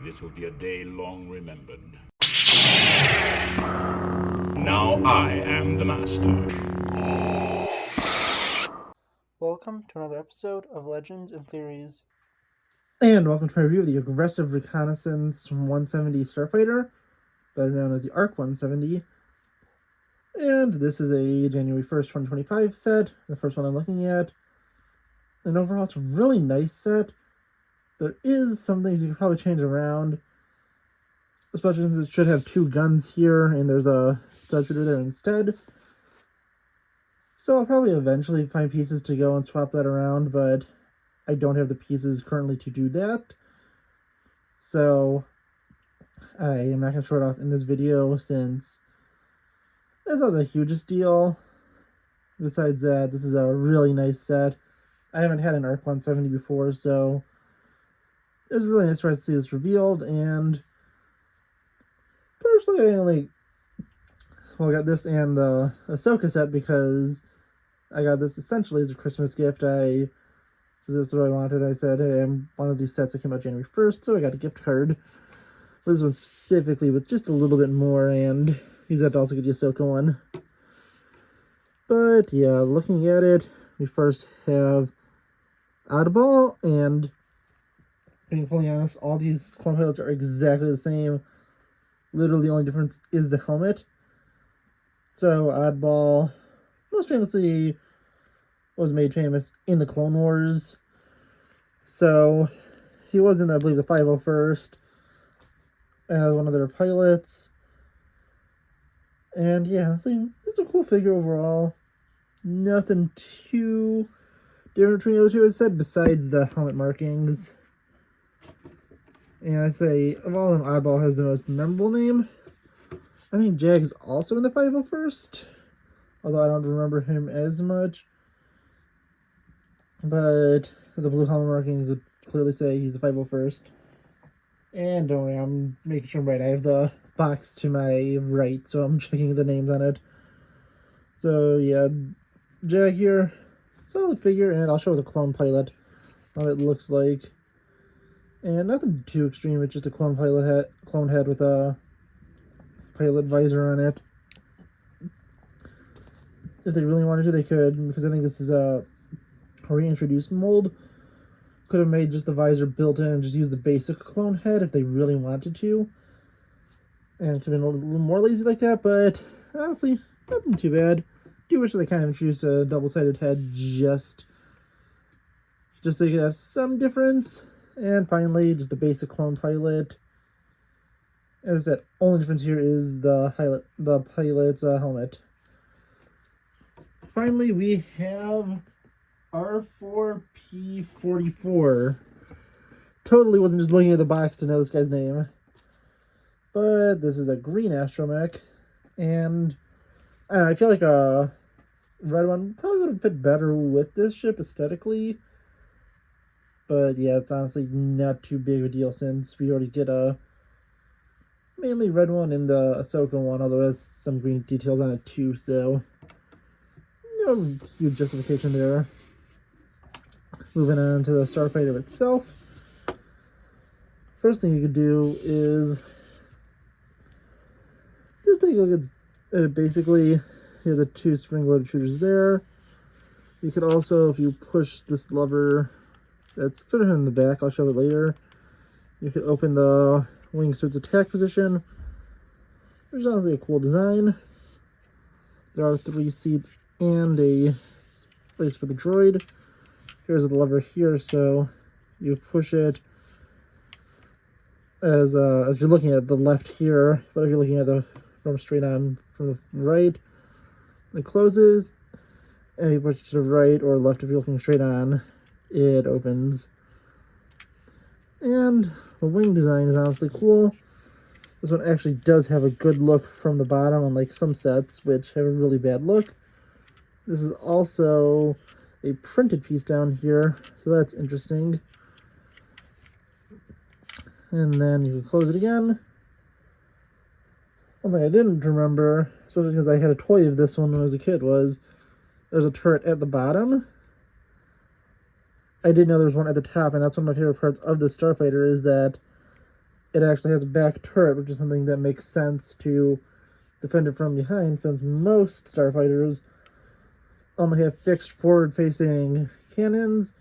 This will be a day long remembered. Now I am the master. Welcome to another episode of Legends and Theories. And welcome to my review of the Aggressive Reconnaissance 170 Starfighter, better known as the ARC-170. And this is a January 1st, 2025 set, the first one I'm looking at. And overall, it's a really nice set. There is some things you can probably change around, especially since it should have two guns here, and there's a stud shooter there instead. So I'll probably eventually find pieces to go and swap that around, but I don't have the pieces currently to do that. So I am not going to show it off in this video since that's not the hugest deal. Besides that, this is a really nice set. I haven't had an ARC-170 before, so it was really nice for us to see this revealed. And personally, I got this and the Ahsoka set because I got this essentially as a Christmas gift. This is what I wanted. I said, hey, I'm one of these sets that came out January 1st, so I got a gift card for this one specifically with just a little bit more, and use that to also get the Ahsoka one. But yeah, looking at it, we first have Oddball, and being fully honest, all these clone pilots are exactly the same. Literally the only difference is the helmet. So Oddball, most famously, was made famous in the Clone Wars. So he was in, I believe, the 501st as one of their pilots. And yeah, it's a cool figure overall. Nothing too different between the other two, as said, besides the helmet markings. And I'd say, of all of them, Oddball has the most memorable name. I think Jag's also in the 501st, although I don't remember him as much. But the blue helmet markings would clearly say he's the 501st. And don't worry, I'm making sure I'm right. I have the box to my right, so I'm checking the names on it. So yeah, Jag here, solid figure, and I'll show the clone pilot how it looks like. And nothing too extreme, it's just a clone head with a pilot visor on it. If they really wanted to, they could, because I think this is a reintroduced mold. Could have made just the visor built in and just used the basic clone head if they really wanted to. And it could have been a little more lazy like that, but honestly, nothing too bad. Do wish that they kind of introduced a double-sided head just so you could have some difference. And finally, just the basic clone pilot. As I said, only difference here is the pilot's helmet. Finally, we have R4P44. Totally wasn't just looking at the box to know this guy's name. But this is a green astromech, and I feel like a red one probably would have fit better with this ship aesthetically. But yeah, it's honestly not too big of a deal since we already get a mainly red one in the Ahsoka one, although it has some green details on it too, so no huge justification there. Moving on to the Starfighter itself. First thing you could do is just take a look at it. Basically, you have the two spring-loaded shooters there. You could also, if you push this lever that's sort of in the back, I'll show it later, you could open the wingsuit's attack position, which is honestly a cool design. There are 3 seats and a place for the droid. Here's the lever here, so you push it as you're looking at the left here, but if you're looking at from straight on from the right, it closes, and you push it to the right or left if you're looking straight on, it opens. And the wing design is honestly cool. This one actually does have a good look from the bottom, unlike some sets which have a really bad look. This is also a printed piece down here, so that's interesting. And then you can close it again. One thing I didn't remember, especially because I had a toy of this one when I was a kid, was there's a turret at the bottom. I didn't know there was one at the top, and that's one of my favorite parts of the Starfighter, is that it actually has a back turret, which is something that makes sense to defend it from behind, since most starfighters only have fixed forward-facing cannons.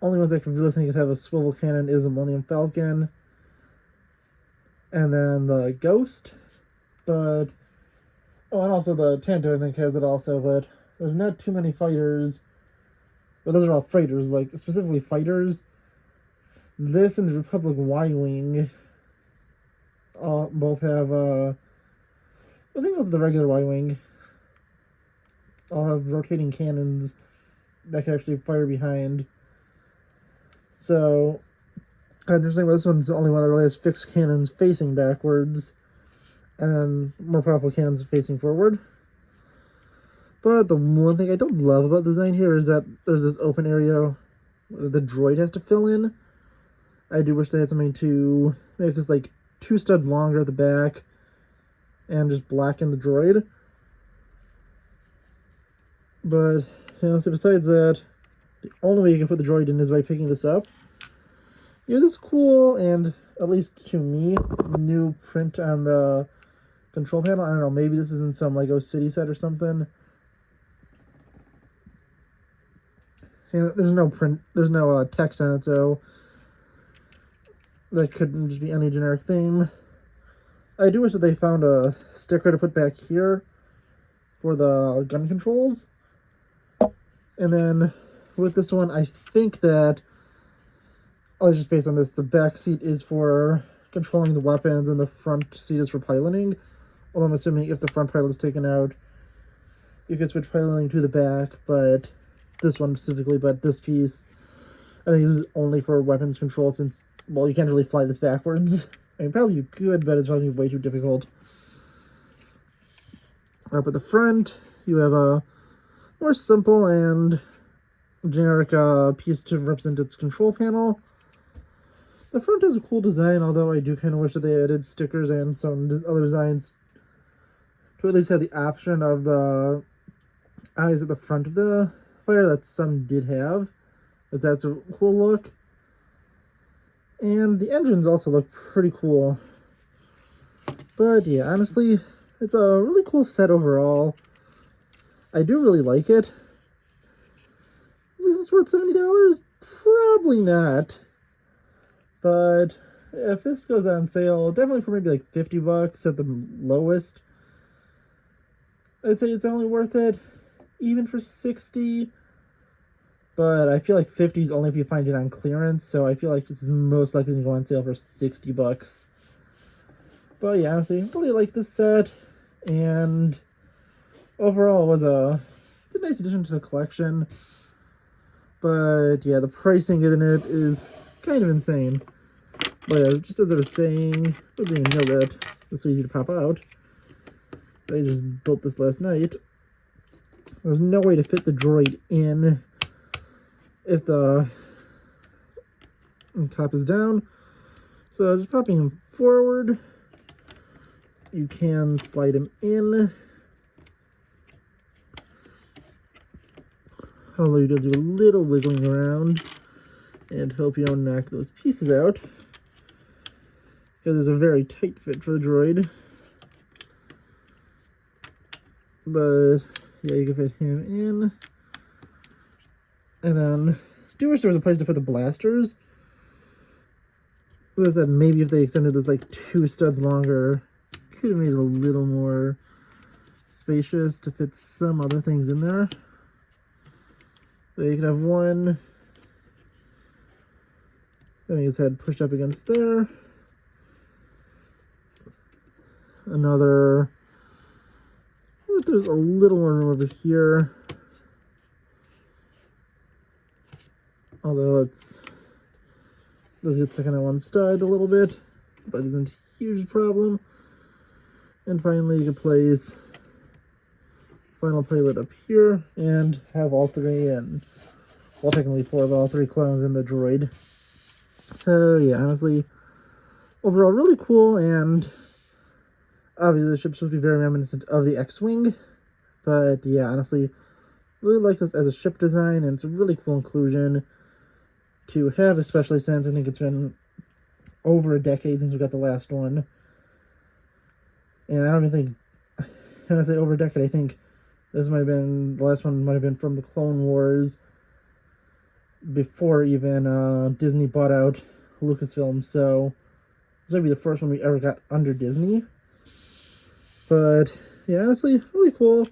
Only ones I can really think of have a swivel cannon is the Millennium Falcon, and then the Ghost. But oh, and also the Tanto I think has it also. But there's not too many fighters. Well, those are all freighters, like specifically fighters. This and the Republic Y-wing both have I think it's the regular Y-wing. All have rotating cannons that can actually fire behind. So, interesting, but this one's the only one that really has fixed cannons facing backwards, and then more powerful cannons facing forward. But the one thing I don't love about the design here is that there's this open area the droid has to fill in. I do wish they had something to make this like 2 studs longer at the back and just blacken the droid. But, so besides that, the only way you can put the droid in is by picking this up. This cool, and at least to me, new print on the control panel. I don't know, maybe this is in some Lego City set or something. And there's no print, there's no text on it, so that couldn't just be any generic theme. I do wish that they found a sticker to put back here for the gun controls. And then with this one, I think that, just based on this, the back seat is for controlling the weapons and the front seat is for piloting. Although I'm assuming if the front pilot is taken out, you can switch piloting to the back, but this one specifically, but this piece, I think this is only for weapons control since, well, you can't really fly this backwards. I mean, probably you could, but it's probably way too difficult. Up at the front, you have a more simple and generic piece to represent its control panel. The front has a cool design, although I do kind of wish that they added stickers and some other designs to at least have the option of the eyes at the front of the fighter that some did have, but that's a cool look. And the engines also look pretty cool. But yeah, honestly, it's a really cool set overall. I do really like it. Is this worth $70? Probably not. But if this goes on sale, definitely for maybe like $50 at the lowest, I'd say it's only worth it. Even for $60. But I feel like $50 is only if you find it on clearance, so I feel like this is most likely to go on sale for $60. But yeah, honestly, I really like this set, and overall it's a nice addition to the collection. But yeah, the pricing in it is kind of insane. But yeah, just as I was saying, I didn't even know that it's so easy to pop out. I just built this last night. There's no way to fit the droid in if the top is down. So just popping him forward, you can slide him in. Although you do a little wiggling around and hope you don't knock those pieces out, because it's a very tight fit for the droid. But yeah, you can fit him in. And then, I do wish there was a place to put the blasters. As I said, maybe if they extended this like 2 studs longer, could have made it a little more spacious to fit some other things in there. So you could have one having his head pushed up against there. Another, there's a little more room over here. Although it's does get stuck on that one stud a little bit, but isn't a huge problem. And finally, you can place final pilot up here and have all 3 and, well, technically 4 of all 3 clones in the droid. So yeah, honestly, overall really cool, and obviously the ship's supposed to be very reminiscent of the X-Wing. But yeah, honestly, really like this as a ship design, and it's a really cool inclusion to have, especially since I think it's been over a decade since we got the last one. And I don't even think, when I say over a decade, I think this might have been, the last one might have been from the Clone Wars, before even Disney bought out Lucasfilm, so this might be the first one we ever got under Disney. But yeah, honestly, really cool.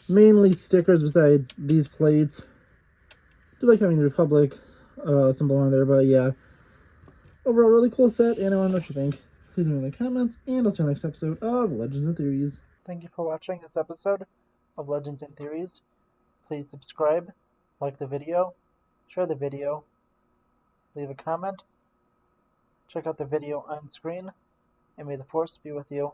Mainly stickers besides these plates. I do like having the Republic symbol on there, but yeah. Overall, really cool set, and I want to know what you think. Please leave me in the comments, and I'll see you in the next episode of Legends and Theories. Thank you for watching this episode of Legends and Theories. Please subscribe, like the video, share the video, leave a comment, check out the video on screen, and may the Force be with you.